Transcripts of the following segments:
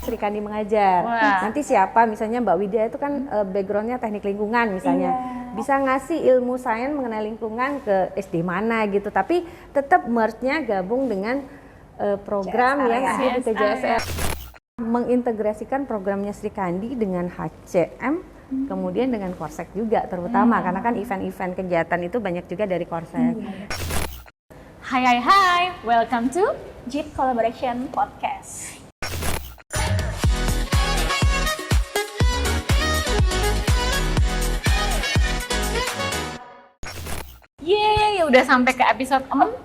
Sri Kandi mengajar. Nanti siapa misalnya Mbak Widya itu kan backgroundnya teknik lingkungan misalnya, bisa ngasih ilmu sains mengenai lingkungan ke SD mana gitu, tapi tetap merge-nya gabung dengan program yang ada di TJSR. Mengintegrasikan programnya Sri Kandi dengan HCM, kemudian dengan Korsek juga terutama karena kan event-event kegiatan itu banyak juga dari Korsek. Hai, welcome to JIP Collaboration Podcast. Yeay, udah sampai ke episode 4.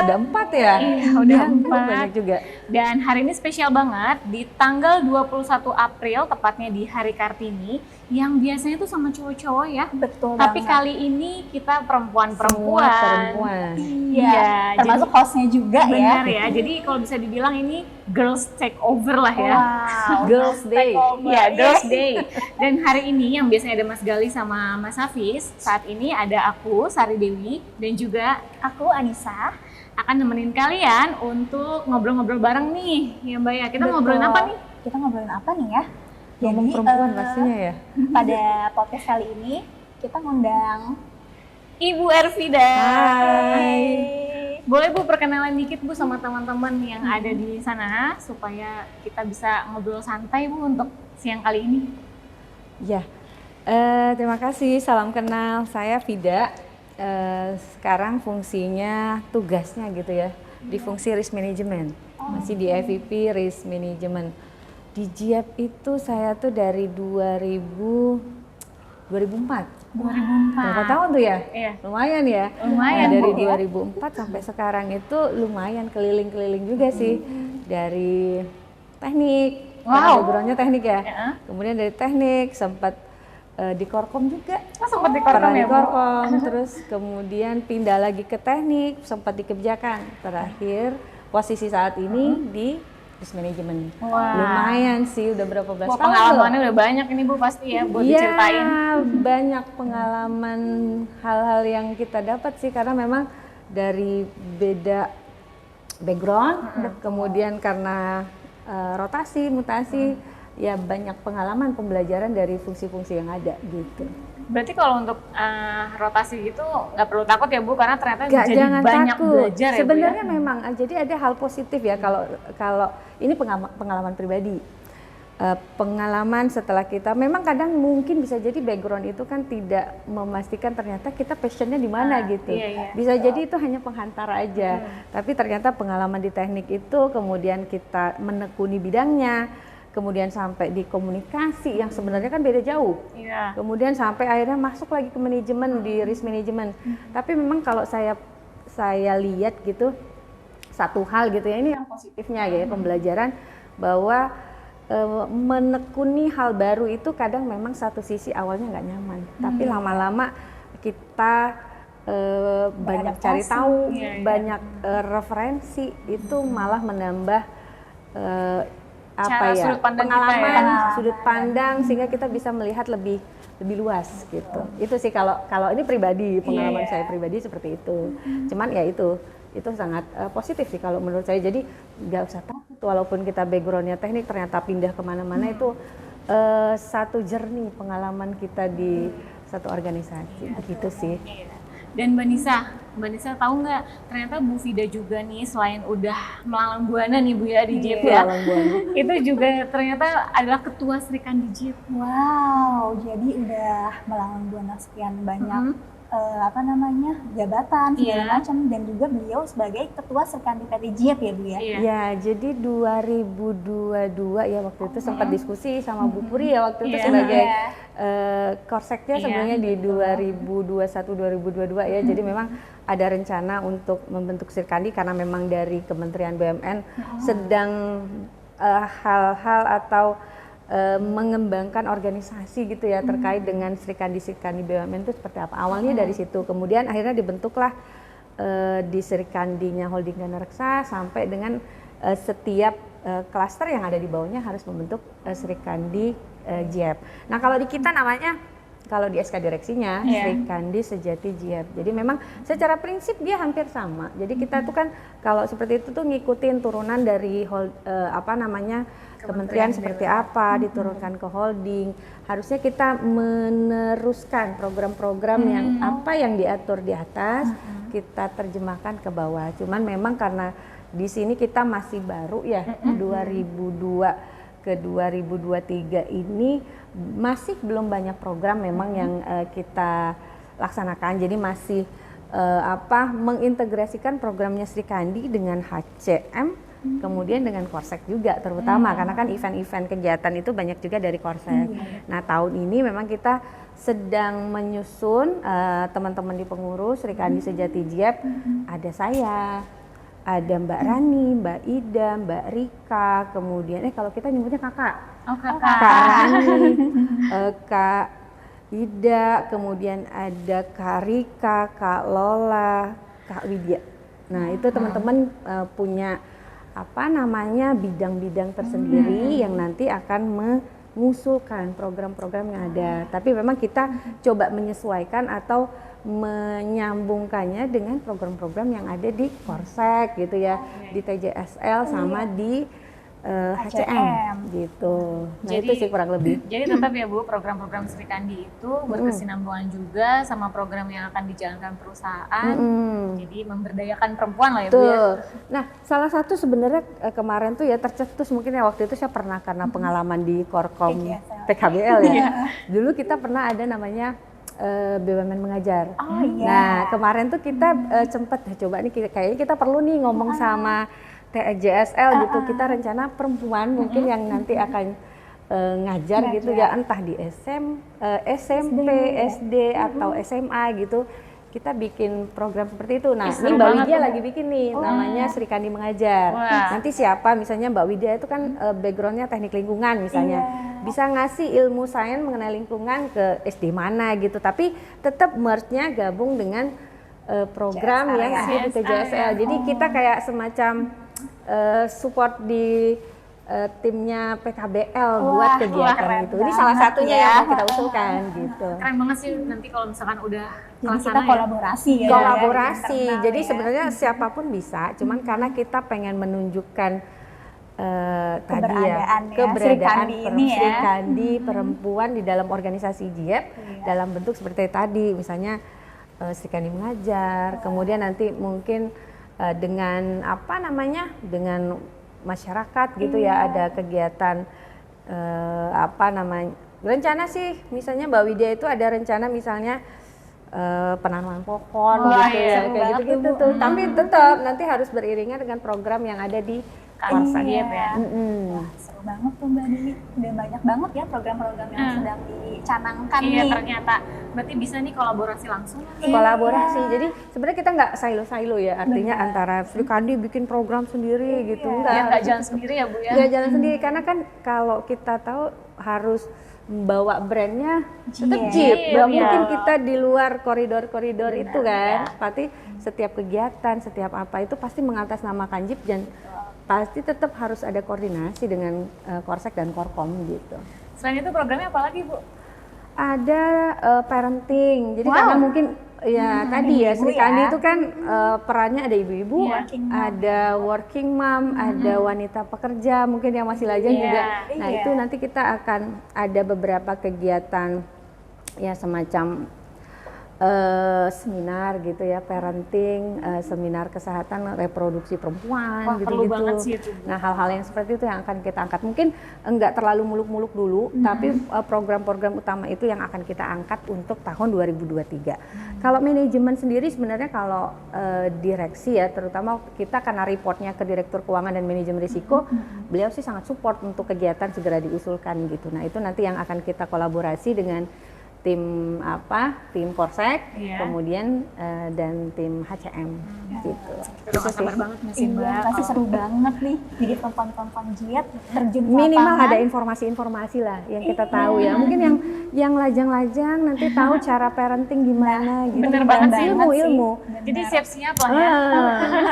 Ada 4 ya? Iya, udah 4. Banyak juga. Dan hari ini spesial banget, di tanggal 21 April, tepatnya di Hari Kartini, yang biasanya tuh sama cowok-cowok ya. Betul Tapi banget. kali ini kita perempuan-perempuan. Semua perempuan. Iya, termasuk hostnya juga benar ya. ya. Jadi kalau bisa dibilang ini girls take over lah ya. Wow, Girls Day. Iya, Girls Day. Dan hari ini yang biasanya ada Mas Gali sama Mas Hafiz, saat ini ada aku, Sari Dewi, dan juga Aku Anissa. akan nemenin kalian untuk ngobrol-ngobrol bareng nih, ya Mbak ya. Kita Betul. ngobrolin apa nih? Kita ngobrolin apa nih ya? Ngomong perempuan pastinya ya. Pada podcast kali ini kita ngundang Ibu Ervida. Hai. Boleh Bu perkenalan dikit Bu sama teman-teman yang ada di sana supaya kita bisa ngobrol santai Bu untuk siang kali ini. Ya, terima kasih. Salam kenal. Saya Vida. Sekarang fungsinya tugasnya gitu ya di fungsi risk management. Masih di FVP risk management. Di JIP itu saya tuh dari 2004. 2004. Berapa tahun tuh ya? Iya. Lumayan ya. Lumayan, Nah, dari Bu, ya. 2004 sampai sekarang itu lumayan keliling-keliling juga sih. Dari teknik, karena backgroundnya teknik ya. Kemudian dari teknik sempat di Korkom juga. Sempat di Pernah Korkom di ya Bu? Korkom, terus kemudian pindah lagi ke teknik, sempat di kebijakan. Terakhir posisi saat ini di risk management. Wah. Lumayan sih, udah berapa belas Wah, tahun pengalamannya udah banyak ini Bu pasti ya buat diceritain. banyak pengalaman hal-hal yang kita dapat sih karena memang dari beda background, kemudian karena rotasi, mutasi, ya banyak pengalaman pembelajaran dari fungsi-fungsi yang ada gitu. Berarti kalau untuk rotasi gitu nggak perlu takut ya Bu karena ternyata jadi Jangan banyak takut. belajar ya Bu Sebenarnya ya. memang jadi ada hal positif ya kalau ini pengalaman pribadi. Pengalaman setelah kita memang kadang mungkin bisa jadi background itu kan tidak memastikan ternyata kita passionnya di mana gitu. iya. Bisa jadi itu hanya penghantar aja. Tapi ternyata pengalaman di teknik itu kemudian kita menekuni bidangnya, kemudian sampai di komunikasi yang sebenarnya kan beda jauh. Iya. Kemudian sampai akhirnya masuk lagi ke manajemen di risk management. Tapi memang kalau saya lihat gitu satu hal gitu ya, ini yang positifnya ya pembelajaran bahwa menekuni hal baru itu kadang memang satu sisi awalnya nggak nyaman, tapi lama-lama kita banyak cari tahu, banyak referensi itu malah menambah Sudut pandang pengalaman, kita ya. sudut pandang sehingga kita bisa melihat lebih luas gitu. Itu sih kalau ini pribadi, pengalaman saya pribadi seperti itu. Cuman ya itu sangat positif sih kalau menurut saya. Jadi nggak usah takut walaupun kita backgroundnya teknik ternyata pindah kemana-mana itu satu journey pengalaman kita di satu organisasi begitu sih. Dan Mbak Nisa tahu nggak ternyata Bu Vida juga nih selain udah melalang buana nih Bu ya di JIP ya, itu juga ternyata adalah ketua Sri Kandi JIP. wow, jadi udah melanglang buana sekian banyak jabatan segala macam, dan juga beliau sebagai ketua Sri Kandi PT JIP ya Bu ya. Ya, jadi 2022 ya waktu itu sempat diskusi sama Bu Puri ya waktu itu sebagai Korseknya sebenarnya di 2021-2022 ya. Jadi memang ada rencana untuk membentuk Sri Kandi karena memang dari Kementerian BUMN sedang hal-hal atau mengembangkan organisasi gitu ya terkait dengan Sri Kandi BUMN itu seperti apa. Awalnya dari situ, kemudian akhirnya dibentuklah di Sri Kandinya Holding Dana Reksa sampai dengan setiap klaster yang ada di bawahnya harus membentuk Sri Kandi JIP. Nah kalau di kita namanya kalau di SK direksinya Sri Kandi Sejati Jiep. Jadi memang secara prinsip dia hampir sama. Jadi kita tuh kan kalau seperti itu tuh ngikutin turunan dari kementerian seperti apa, diturunkan ke holding. Harusnya kita meneruskan program-program yang apa yang diatur di atas, kita terjemahkan ke bawah. Cuman memang karena di sini kita masih baru ya, 2002 ke 2023 ini masih belum banyak program memang yang kita laksanakan. Jadi masih mengintegrasikan programnya Sri Kandi dengan HCM, kemudian dengan Korsek juga terutama karena kan event-event kegiatan itu banyak juga dari Korsek. Nah tahun ini memang kita sedang menyusun teman-teman di pengurus Sri Kandi Sejati Jiep, ada saya, ada Mbak Rani, Mbak Ida, Mbak Rika, kemudian kalau kita nyebutnya kakak, Kak Rani, Kak Ida, kemudian ada Kak Rika, Kak Lola, Kak Widya. Nah itu teman-teman punya bidang-bidang tersendiri yang nanti akan mengusulkan program-program yang ada. Tapi memang kita coba menyesuaikan atau menyambungkannya dengan program-program yang ada di Korsek gitu ya, di TJSL sama di HCM gitu. Nah Jadi, itu sih kurang lebih. Jadi tetap ya Bu, program-program Sri Kandi itu berkesinambungan juga sama program yang akan dijalankan perusahaan. Jadi memberdayakan perempuan lah ya Bu ya. Nah salah satu sebenarnya kemarin tuh ya tercetus mungkin ya waktu itu saya pernah karena pengalaman di Korkom PKBL ya. Dulu kita pernah ada namanya BUMN mengajar. Nah kemarin tuh kita sempet coba nih kayaknya kita perlu nih ngomong sama TJSL gitu, kita rencana perempuan mungkin yang nanti akan ngajar gitu ya, entah di SMP, SD atau SMA gitu, kita bikin program seperti itu. Nah ini Mbak Widya lagi bikin nih, namanya Sri Kandi Mengajar. Nanti siapa misalnya Mbak Widya itu kan backgroundnya teknik lingkungan misalnya, bisa ngasih ilmu sains mengenai lingkungan ke SD mana gitu, tapi tetap merge-nya gabung dengan program yang ada di TJSL. Jadi kita kayak semacam support di timnya PKBL buat kegiatan itu. Ini salah satunya yang mau kita usulkan gitu. Keren banget sih nanti kalau misalkan udah jadi kita kolaborasi ya. Kolaborasi. Jadi sebenarnya siapapun bisa, cuman karena kita pengen menunjukkan keberadaan Sri Kandi perempuan di dalam organisasi Jiep dalam bentuk seperti tadi, misalnya Sri Kandi Mengajar, kemudian nanti mungkin dengan dengan masyarakat gitu ya, ada kegiatan rencana sih misalnya Mbak Widya itu ada rencana misalnya penanaman pohon gitu ya, kayak gitu-gitu tuh. Tapi tetap nanti harus beriringan dengan program yang ada di Korsek ya. Wah, seru banget tuh Mbak Dewi, udah banyak banget ya program-program yang sedang dicanangkan nih. Ternyata berarti bisa nih kolaborasi langsung. Kolaborasi, jadi sebenarnya kita nggak silo-silo ya, artinya antara Sri Kandi bikin program sendiri gitu, nggak jalan sendiri ya Bu ya. Nggak jalan sendiri, karena kan kalau kita tahu harus bawa brandnya tetap Jiep, nggak mungkin kita di luar koridor-koridor itu kan. Pasti setiap kegiatan, setiap apa itu pasti mengatasnamakan Jiep dan pasti tetap harus ada koordinasi dengan Korsek dan Korkom gitu. Selain itu programnya apa lagi Bu? Ada parenting, jadi karena mungkin tadi ya Sri Kandi itu kan perannya ada ibu-ibu, ada working mom, ada wanita pekerja, mungkin yang masih lajang juga. Nah itu nanti kita akan ada beberapa kegiatan ya semacam seminar gitu ya, parenting, seminar kesehatan reproduksi perempuan gitu-gitu. Nah hal-hal yang seperti itu yang akan kita angkat. Mungkin enggak terlalu muluk-muluk dulu, tapi program-program utama itu yang akan kita angkat untuk tahun 2023. Kalau manajemen sendiri sebenarnya kalau direksi ya, terutama kita karena reportnya ke Direktur Keuangan dan Manajemen Risiko, beliau sih sangat support untuk kegiatan segera diusulkan gitu. Nah itu nanti yang akan kita kolaborasi dengan tim Korsek, kemudian dan tim HCM gitu. Itu sabar banget nih Mbak. Pasti seru banget nih. Jadi perempuan-perempuan Jiep terjun ke minimal lapangan. ada informasi-informasi lah yang kita tahu ya. Mungkin yang lajang-lajang nanti tahu cara parenting gimana gitu. Bener banget sih, ilmu. Jadi siap-siap lah ya.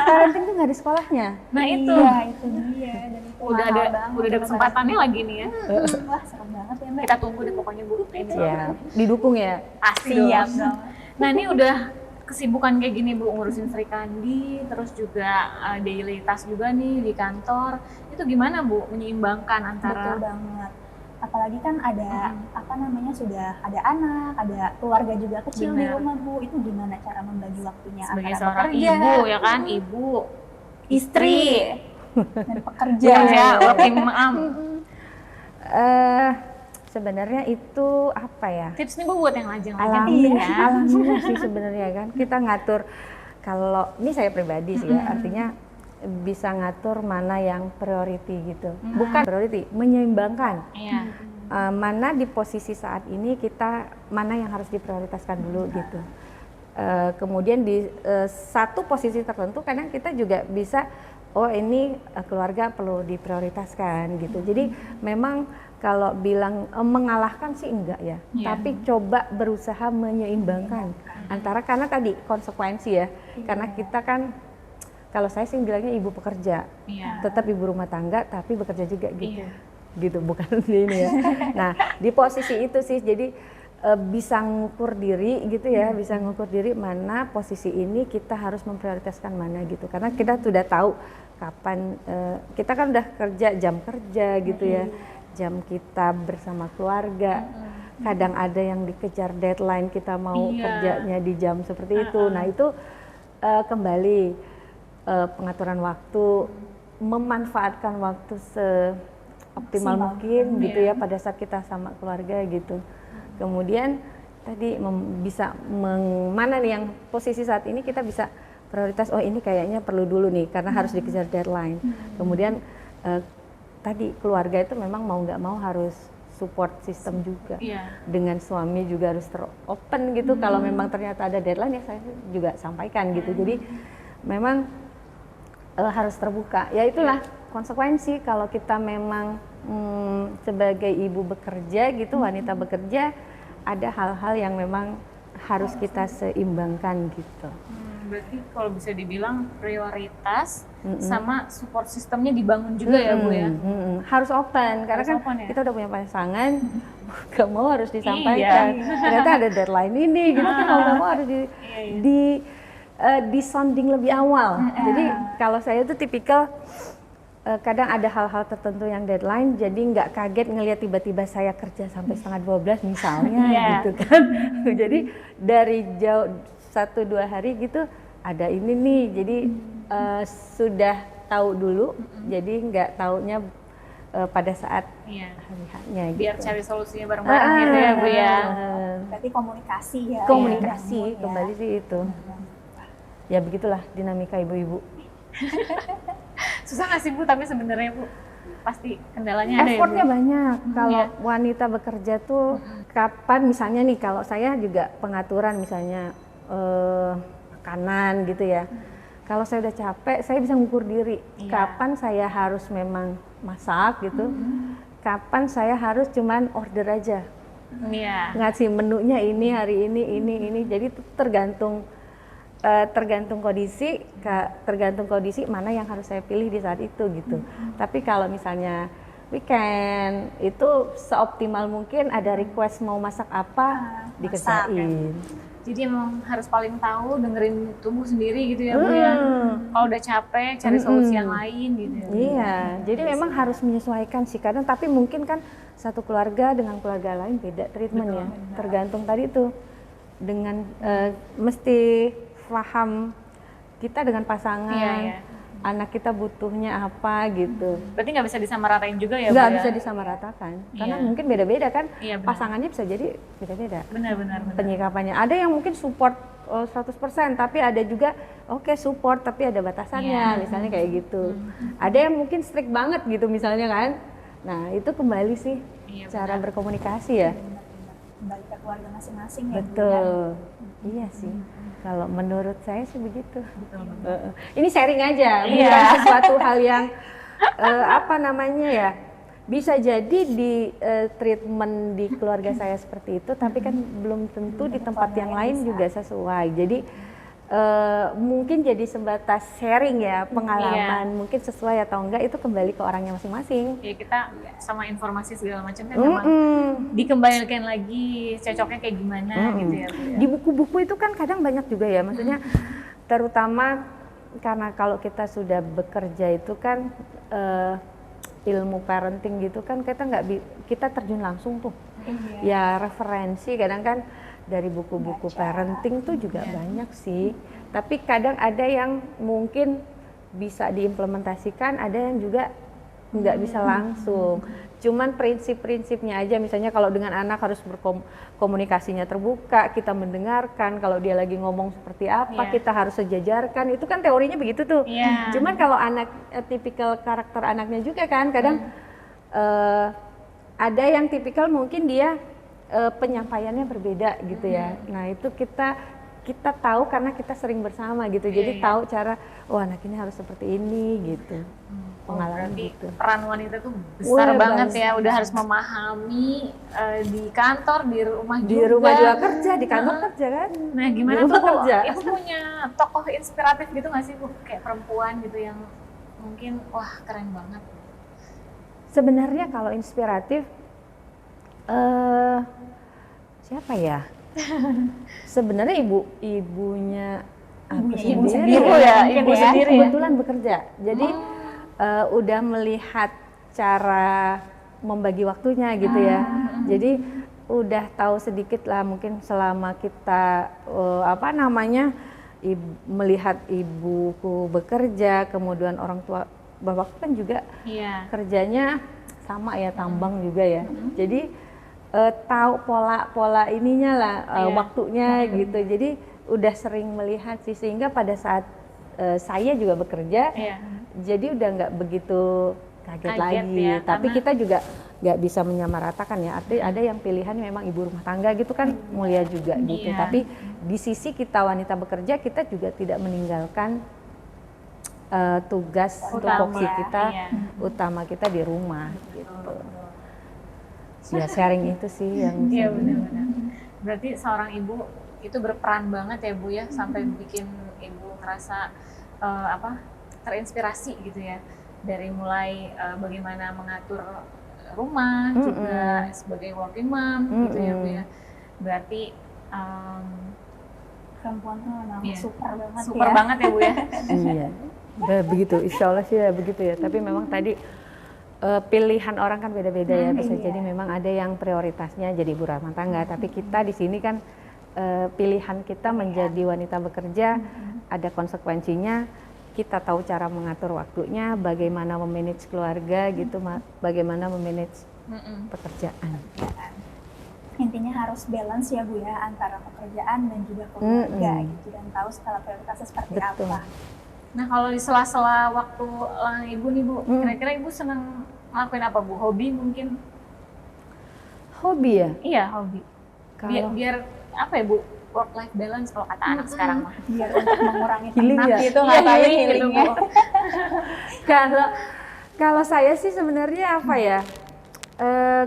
Parenting tuh nggak ada sekolahnya. Nah itu. Iya, itu dia. Dan itu udah ada kesempatannya lagi nih ya. Wah, seru banget ya Mbak. Kita tunggu deh pokoknya Bu. Ini Ya, didukung ya. pasti Siap dong. dong. Nah ini udah kesibukan kayak gini Bu, ngurusin Sri Kandi, terus juga daily task juga nih di kantor. Itu gimana Bu menyeimbangkan antara Betul banget. Apalagi kan ada apa namanya, sudah ada anak, ada keluarga juga kecil di Bener. rumah Bu. Itu gimana cara membagi waktunya sebagai antara seorang bekerja, ibu ya kan, ibu, istri, dan pekerja. ya, working mom. Eh, Sebenarnya itu apa ya? Tips nih Bu buat yang lajang-lajang Alamiah, ya. alamiah sih sebenarnya kan. Kita ngatur, kalau ini saya pribadi sih ya, artinya bisa ngatur mana yang priority gitu. Bukan priority, menyeimbangkan. Iya. Mana di posisi saat ini kita, mana yang harus diprioritaskan dulu gitu. Kemudian di satu posisi tertentu kadang kita juga bisa, oh ini keluarga perlu diprioritaskan gitu. Jadi memang kalau bilang mengalahkan sih enggak ya, tapi coba berusaha menyeimbangkan antara, karena tadi konsekuensi ya, karena kita kan, kalau saya sih bilangnya ibu pekerja, tetap ibu rumah tangga tapi bekerja juga gitu, gitu bukan ini ya. Nah di posisi itu sih jadi bisa ngukur diri gitu ya, bisa ngukur diri mana posisi ini kita harus memprioritaskan mana gitu, karena kita sudah tahu kapan kita kan udah kerja gitu ya, jam kita bersama keluarga. Kadang ada yang dikejar deadline, kita mau kerjanya di jam seperti itu. Nah itu kembali pengaturan waktu, memanfaatkan waktu seoptimal mungkin gitu ya pada saat kita sama keluarga gitu. Kemudian tadi bisa mana nih yang posisi saat ini kita bisa prioritas, oh ini kayaknya perlu dulu nih karena harus dikejar deadline. Kemudian tadi keluarga itu memang mau nggak mau harus support system juga. Dengan suami juga harus open gitu. Kalau memang ternyata ada deadline ya saya juga sampaikan gitu. Jadi memang harus terbuka. Ya itulah konsekuensi kalau kita memang sebagai ibu bekerja gitu, wanita bekerja, ada hal-hal yang memang harus kita seimbangkan gitu. Berarti kalau bisa dibilang prioritas sama support sistemnya dibangun juga ya Bu ya? Harus open, karena Harus kan open, ya? kita udah punya pasangan, gak mau harus disampaikan. Ternyata ada deadline ini gitu kan, mau gak mau harus di sounding lebih awal. Jadi kalau saya tuh tipikal kadang ada hal-hal tertentu yang deadline, jadi nggak kaget ngelihat tiba-tiba saya kerja sampai setengah 12 misalnya gitu kan. Jadi dari jauh 1-2 hari gitu ada ini nih, jadi sudah tahu dulu, jadi nggak taunya pada saat hari-harinya gitu. Biar cari solusinya bareng-bareng gitu ya Bu ya. Berarti komunikasi ya. Komunikasi ya. kembali sih itu. Ya begitulah dinamika ibu-ibu. Susah nggak sih Bu, tapi sebenarnya Bu pasti kendalanya ada ya Bu? Effortnya banyak. Kalau wanita bekerja tuh kapan misalnya nih, kalau saya juga pengaturan misalnya makanan gitu ya. Kalau saya udah capek, saya bisa ngukur diri kapan saya harus memang masak gitu, kapan saya harus cuman order aja. Ngasih menunya ini hari ini. Jadi itu tergantung kondisi mana yang harus saya pilih di saat itu gitu. Tapi kalau misalnya weekend itu seoptimal mungkin, ada request mau masak apa dikerjain. Jadi emang harus paling tahu, dengerin tubuh sendiri gitu ya Bu ya. Kalau udah capek cari solusi yang lain gitu ya. Iya, jadi memang harus menyesuaikan sih kadang, tapi mungkin kan satu keluarga dengan keluarga lain beda treatment ya. Tergantung tadi tuh dengan mesti paham kita dengan pasangan, anak kita butuhnya apa gitu. Berarti nggak bisa disamaratain juga ya Bu? Nggak bisa disamaratakan, karena mungkin beda-beda kan, pasangannya bisa jadi beda-beda. Benar. Penyikapannya, ada yang mungkin support 100%, tapi ada juga support tapi ada batasannya, misalnya kayak gitu. Ada yang mungkin strict banget gitu misalnya kan. Nah itu kembali sih cara berkomunikasi ya. Kembali ke keluarga masing-masing ya. Betul. Iya sih. Kalau menurut saya sih begitu. Ini sharing aja, bukan sesuatu hal yang bisa jadi di treatment di keluarga saya seperti itu, tapi kan belum tentu di tempat yang lain juga sesuai. Jadi mungkin jadi sebatas sharing ya pengalaman, mungkin sesuai atau enggak itu kembali ke orangnya masing-masing. Ya kita sama informasi segala macam kan memang dikembalikan lagi cocoknya kayak gimana gitu ya Bu ya. Di buku-buku itu kan kadang banyak juga ya, maksudnya terutama karena kalau kita sudah bekerja itu kan ilmu parenting gitu kan kita terjun langsung tuh. Ya referensi kadang kan dari buku-buku parenting tuh juga banyak sih. Tapi kadang ada yang mungkin bisa diimplementasikan, ada yang juga nggak bisa langsung. Cuman prinsip-prinsipnya aja, misalnya kalau dengan anak harus komunikasinya terbuka, kita mendengarkan, kalau dia lagi ngomong seperti apa, kita harus sejajarkan, itu kan teorinya begitu tuh. Cuman kalau anak, tipikal karakter anaknya juga kan, kadang ada yang tipikal mungkin dia penyampaiannya berbeda gitu ya. Nah itu kita tahu karena kita sering bersama gitu, jadi tahu cara, oh anak ini harus seperti ini gitu. Pengalaman gitu. Peran wanita tuh besar banget ya, udah harus memahami di kantor, di rumah juga. Di rumah juga kerja, di kantor kerja kan. Nah gimana Bu, Ibu punya tokoh inspiratif gitu nggak sih Bu? Kayak perempuan gitu yang mungkin wah keren banget. Sebenarnya kalau inspiratif, siapa ya? Sebenarnya ibunya ibu sendiri ya, ibu sendiri kebetulan bekerja, jadi udah melihat cara membagi waktunya gitu ya. Jadi udah tahu sedikit lah mungkin selama kita melihat ibuku bekerja, kemudian orang tua bapakku kan juga kerjanya sama ya, tambang juga ya. Jadi tahu pola ininya lah, waktunya gitu. Jadi udah sering melihat sih, sehingga pada saat saya juga bekerja, jadi udah nggak begitu kaget lagi. Ya, tapi kita juga nggak bisa menyamaratakan ya. Artinya ada yang pilihan memang ibu rumah tangga gitu kan mulia juga gitu. Tapi di sisi kita wanita bekerja, kita juga tidak meninggalkan tugas tupoksi kita utama kita di rumah gitu. Ya sharing itu sih yang iya benar-benar. Berarti seorang ibu itu berperan banget ya Bu ya, sampai bikin ibu ngerasa terinspirasi gitu ya, dari mulai bagaimana mengatur rumah juga sebagai working mom gitu ya Bu ya. Berarti perempuan tuh memang super banget ya Bu ya. Iya begitu, insya Allah sih ya begitu ya. Tapi memang tadi pilihan orang kan beda-beda ya, bisa jadi memang ada yang prioritasnya jadi ibu rumah tangga, tapi kita di sini kan pilihan kita menjadi wanita bekerja ada konsekuensinya. Kita tahu cara mengatur waktunya, bagaimana memanage keluarga gitu, bagaimana memanage pekerjaan. Intinya harus balance ya Bu ya, antara pekerjaan dan juga keluarga gitu, dan tahu skala prioritasnya seperti apa. Nah kalau di sela-sela waktu ibu nih Bu, kira-kira ibu senang ngelakuin apa Bu? Hobi mungkin? Hobi ya? Iya hobi. Biar apa ya Bu? Work-life balance kalau kata anak sekarang mah. Biar untuk mengurangi healing penat ya? gitu, ngapain healingnya. Kalau saya sih sebenarnya apa ya?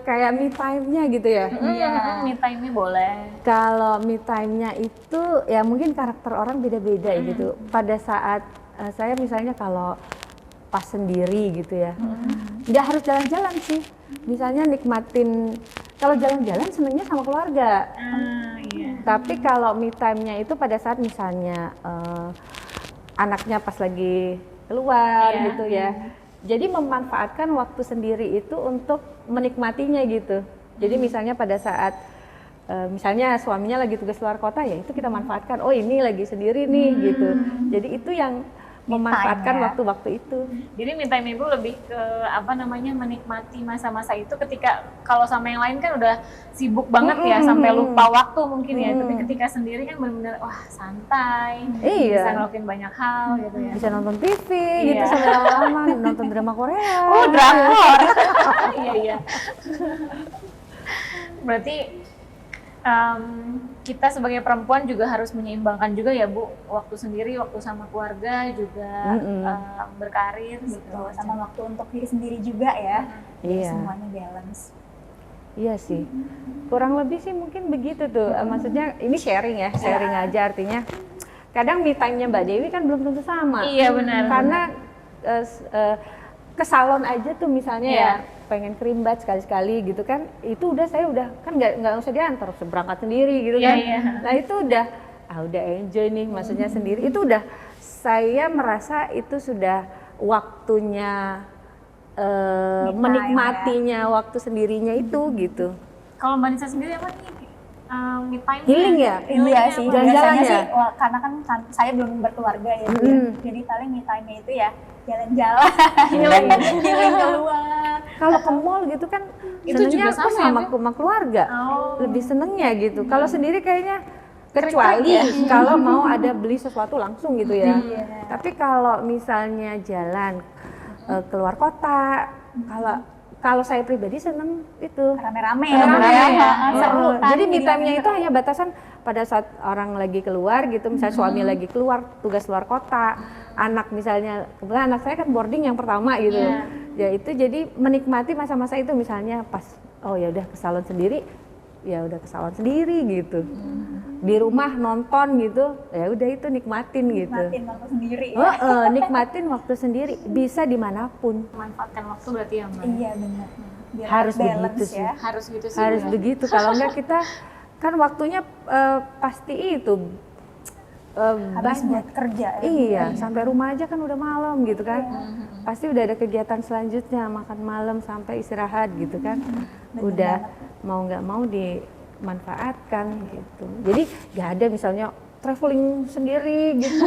Kayak me time-nya gitu ya. Me time-nya boleh. Kalau me time-nya itu ya mungkin karakter orang beda-beda gitu. Pada saat saya misalnya kalau pas sendiri gitu ya, nggak harus jalan-jalan sih. Misalnya nikmatin, kalau jalan-jalan senengnya sama keluarga. Tapi kalau me time-nya itu pada saat misalnya anaknya pas lagi keluar gitu ya. Jadi memanfaatkan waktu sendiri itu untuk menikmatinya gitu. Jadi misalnya pada saat misalnya suaminya lagi tugas luar kota, ya itu kita manfaatkan. Oh ini lagi sendiri nih gitu. Jadi itu yang memanfaatkan waktu-waktu itu. Jadi me time ibu lebih ke menikmati masa-masa itu, ketika kalau sama yang lain kan udah sibuk banget ya sampai lupa waktu mungkin ya. Tapi ketika sendiri kan benar-benar wah santai, bisa ngelakuin banyak hal gitu ya. Bisa nonton TV gitu sampai lama-lama, nonton drama Korea. Oh drakor. Iya. Berarti kita sebagai perempuan juga harus menyeimbangkan juga ya Bu, waktu sendiri, waktu sama keluarga juga, berkarir gitu, sama waktu untuk diri sendiri juga ya. Semuanya balance. Iya sih, kurang lebih sih mungkin begitu tuh. Maksudnya ini sharing ya, sharing aja artinya. kadang me time-nya Mbak Dewi kan belum tentu sama. Iya benar. Karena ke salon aja tuh misalnya Iya. ya pengen kerimbat sekali-sekali gitu kan, itu saya udah kan nggak usah diantar, usah berangkat sendiri gitu Iya, kan. iya. Nah itu udah enjoy nih, maksudnya sendiri. Itu udah saya merasa itu sudah waktunya Me time, menikmatinya waktu sendirinya itu gitu. Kalau Mbak Nisa sendiri apa nih? Me time Healing ya? Iya sih, Jalan-jalan biasanya ya? sih, karena kan saya belum berkeluarga ya, Bu, ya. Jadi paling me time-nya itu ya jalan-jalan, healing keluar. Kalau ke mall gitu kan Itu senengnya juga aku sama ya, sama keluarga, Oh. lebih senengnya gitu. Kalau sendiri kayaknya kecuali kalau mau ada beli sesuatu langsung gitu ya. Iya. Tapi kalau misalnya jalan keluar kota, kalau saya pribadi seneng itu Rame-rame ya, rame. Bu, ya. Seru kan. Jadi me time-nya itu hanya batasan pada saat orang lagi keluar gitu, misalnya suami lagi keluar tugas luar kota, anak misalnya, kebetulan anak saya kan boarding yang pertama gitu. Ya itu jadi menikmati masa-masa itu, misalnya pas oh ya udah ke salon sendiri, ya udah ke salon sendiri gitu. Di rumah nonton gitu, ya udah itu nikmatin gitu. Nikmatin waktu sendiri ya. Nikmatin waktu sendiri, bisa dimanapun. Manfaatkan waktu berarti ya Mbak? Iya benar. Biar Harus balance begitu sih. ya. Harus gitu sih. Harus Bu, ya. begitu, kalau enggak kita kan waktunya pasti itu Habis banyak. buat kerja ya. Iya, sampai rumah aja kan udah malam gitu kan. Pasti udah ada kegiatan selanjutnya, makan malam sampai istirahat gitu kan. Udah mau nggak mau dimanfaatkan gitu. Jadi nggak ada misalnya traveling sendiri gitu.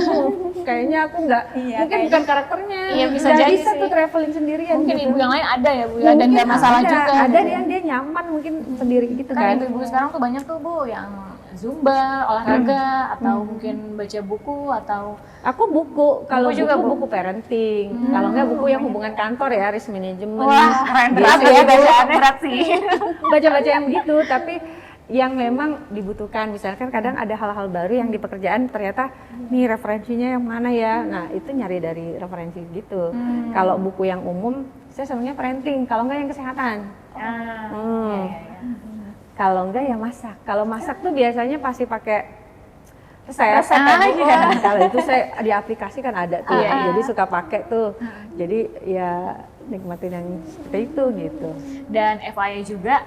Kayaknya aku nggak, Iya, mungkin bukan karakternya. Iya, bisa Nggak jadi bisa sih. tuh traveling sendirian Mungkin gitu. ibu yang lain ada ya Bu ya, dan Mungkin nggak masalah ada, juga. ada gitu. yang dia nyaman mungkin sendiri gitu Kan kan. ibu-ibu sekarang tuh banyak tuh Bu yang zumba, olahraga, atau mungkin baca buku atau Aku buku, kalau Buku juga, Bu? buku parenting, kalau enggak buku yang hubungan kantor ya, risk management. wah keren Biasa banget ya gitu. bacaannya. Berat sih. Baca-baca yang gitu, tapi yang memang dibutuhkan. Misalkan kadang ada hal-hal baru yang di pekerjaan ternyata nih referensinya yang mana ya. Nah, itu nyari dari referensi gitu. Kalau buku yang umum, saya senangnya parenting, kalau enggak yang kesehatan. Kalau enggak ya masak. Kalau masak tuh biasanya pasti pakai resep. Kalau itu saya di aplikasi kan ada tuh, jadi suka pakai tuh. Jadi ya nikmatin yang seperti itu gitu. Dan FYI juga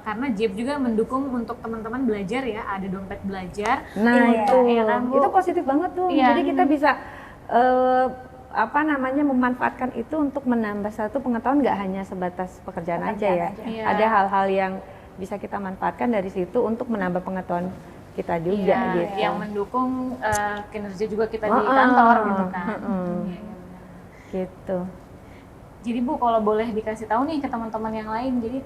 karena Jeep juga mendukung untuk teman-teman belajar ya, ada dompet belajar. Nah itu, iya kan, Bu? itu positif banget tuh. Iya. Jadi kita bisa memanfaatkan itu untuk menambah satu pengetahuan, nggak hanya sebatas pekerjaan aja ya. Iya. Ada hal-hal yang bisa kita manfaatkan dari situ untuk menambah pengetahuan kita juga Iya, gitu. yang mendukung kinerja juga kita di kantor gitu kan. Iya, iya, benar. Gitu. Jadi Bu, kalau boleh dikasih tahu nih ke teman-teman yang lain, jadi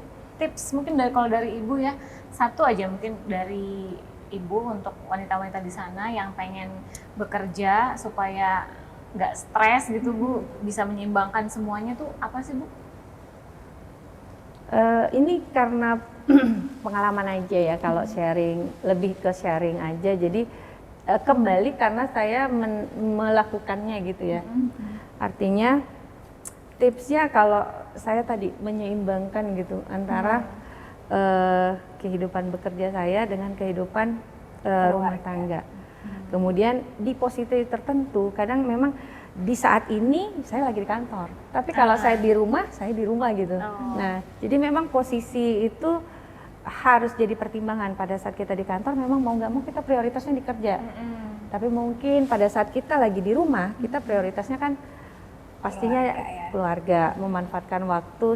tips mungkin kalau dari Ibu ya, satu aja mungkin dari Ibu untuk wanita-wanita di sana yang pengen bekerja supaya nggak stres gitu Bu, bisa menyeimbangkan semuanya tuh apa sih Bu? Ini karena pengalaman aja ya, kalau sharing, lebih ke sharing aja. Jadi kembali karena saya melakukannya gitu ya. Artinya tipsnya kalau saya tadi menyeimbangkan gitu antara kehidupan bekerja saya dengan kehidupan rumah tangga. Kemudian di posisi tertentu, kadang memang di saat ini saya lagi di kantor, tapi kalau saya di rumah gitu. Nah, jadi memang posisi itu harus jadi pertimbangan. Pada saat kita di kantor memang mau nggak mau kita prioritasnya di kerja. Tapi mungkin pada saat kita lagi di rumah, kita prioritasnya kan pastinya keluarga, memanfaatkan waktu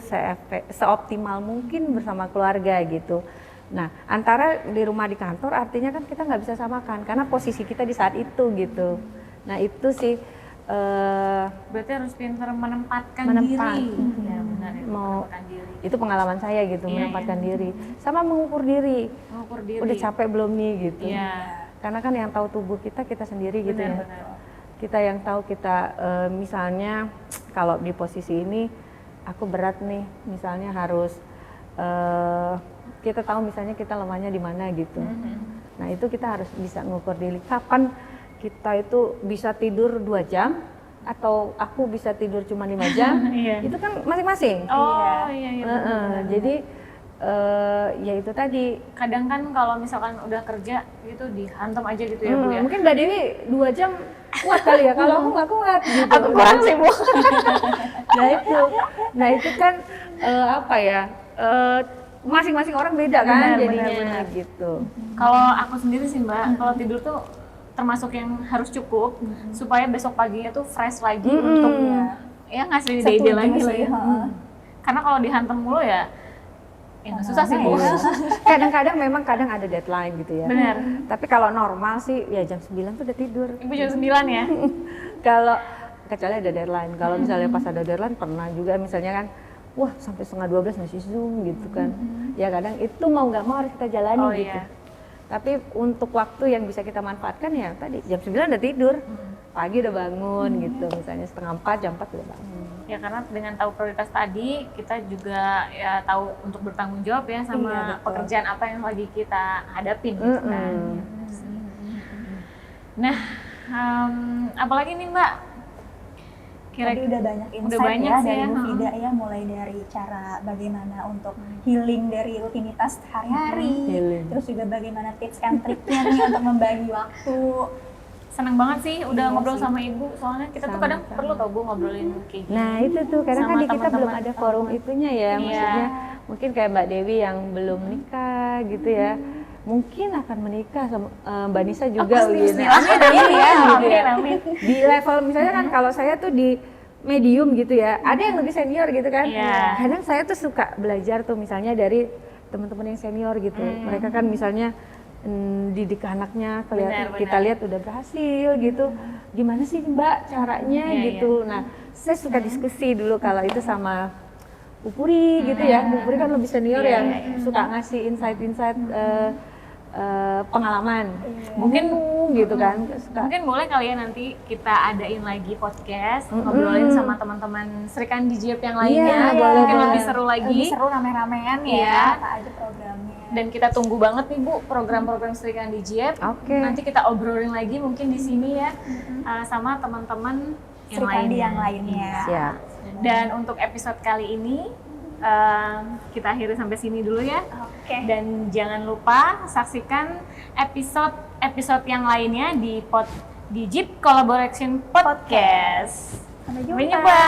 seoptimal mungkin bersama keluarga gitu. Nah, antara di rumah di kantor artinya kan kita nggak bisa samakan karena posisi kita di saat itu gitu. Nah, itu sih Berarti harus pintar menempatkan Menempat. diri. Ya benar ya, menempatkan diri. itu pengalaman saya gitu, Iya, menempatkan diri sama mengukur diri. Mengukur diri. Udah capek belum nih gitu. Iya. Karena kan yang tahu tubuh kita sendiri gitu ya. Benar-benar. Kita yang tahu kita misalnya kalau di posisi ini aku berat nih, misalnya harus kita tahu misalnya kita lemahnya di mana gitu. Nah, itu kita harus bisa ngukur diri kapan kita itu bisa tidur 2 jam atau aku bisa tidur cuma 5 jam. Iya. Itu kan masing-masing. Oh iya iya. Jadi ya itu tadi. Kadang kan kalau misalkan udah kerja gitu dihantam aja gitu ya Bu ya. Mungkin Mbak Dewi 2 jam kuat kali ya, kalau aku nggak kuat gitu. Aku kurang sih Bu. Nah itu kan apa ya, masing-masing orang beda kan jadinya gitu. Kalau aku sendiri sih Mbak, kalau tidur tuh termasuk yang harus cukup supaya besok paginya tuh fresh lagi untuk ya ngasih ide-ide lagi lah ya. Karena kalau dihantam mulu ya nggak susah sih Bu. Kadang-kadang memang ada deadline gitu ya. Benar. Tapi kalau normal sih ya jam 9 tuh udah tidur. Ibu jam 9 ya? Kalau kecuali ada deadline. Kalau misalnya pas ada deadline pernah juga misalnya kan, wah sampai 11:30 masih Zoom gitu kan. Ya kadang itu mau nggak mau harus kita jalani gitu. Iya. Tapi untuk waktu yang bisa kita manfaatkan ya tadi jam 9 udah tidur. Pagi udah bangun gitu, misalnya 3:30, jam 4 udah bangun. Ya karena dengan tahu prioritas tadi, kita juga ya tahu untuk bertanggung jawab ya sama pekerjaan apa yang lagi kita hadapin gitu kan. Nah, apalagi nih Mbak? Tadi udah banyak insight banyak ya sih dari ya. Bu Fida ya, mulai dari cara bagaimana untuk healing dari rutinitas hari-hari, terus juga bagaimana tips and triknya nih untuk membagi waktu. Senang banget sih udah ngobrol sama Ibu, soalnya kita tuh kadang perlu tau Bu ngobrolin kayak gini. Nah itu tuh, kadang kan Sama di kita belum teman-teman. ada forum itunya ya, maksudnya mungkin kayak Mbak Dewi yang belum nikah gitu ya, mungkin akan menikah sama Mbak Nisa juga gitu. Amin. Di level misalnya kan kalau saya tuh di medium gitu ya, ada yang lebih senior gitu kan. Kadang saya tuh suka belajar tuh misalnya dari teman-teman yang senior gitu. Mereka kan misalnya didik anaknya, kita lihat udah berhasil gitu. Gimana sih Mbak caranya gitu. Nah, saya suka diskusi dulu kalau itu sama Bu Puri gitu ya. Bu Puri kan lebih senior yang suka ngasih insight-insight pengalaman. Mungkin gitu kan. Mungkin boleh kali ya nanti kita adain lagi podcast ngobrolin sama teman-teman Serikan DJIEP yang lainnya. Mungkin lebih seru lagi. Lebih seru rame-ramean ya. Apa aja programnya. Dan kita tunggu banget nih Bu program-program Serikan DJIEP. Nanti kita obrolin lagi mungkin di sini ya sama teman-teman yang lainnya. Siap. Dan untuk episode kali ini kita akhiri sampai sini dulu ya. Dan jangan lupa saksikan episode yang lainnya di JIP Collaboration Podcast. Sampai jumpa.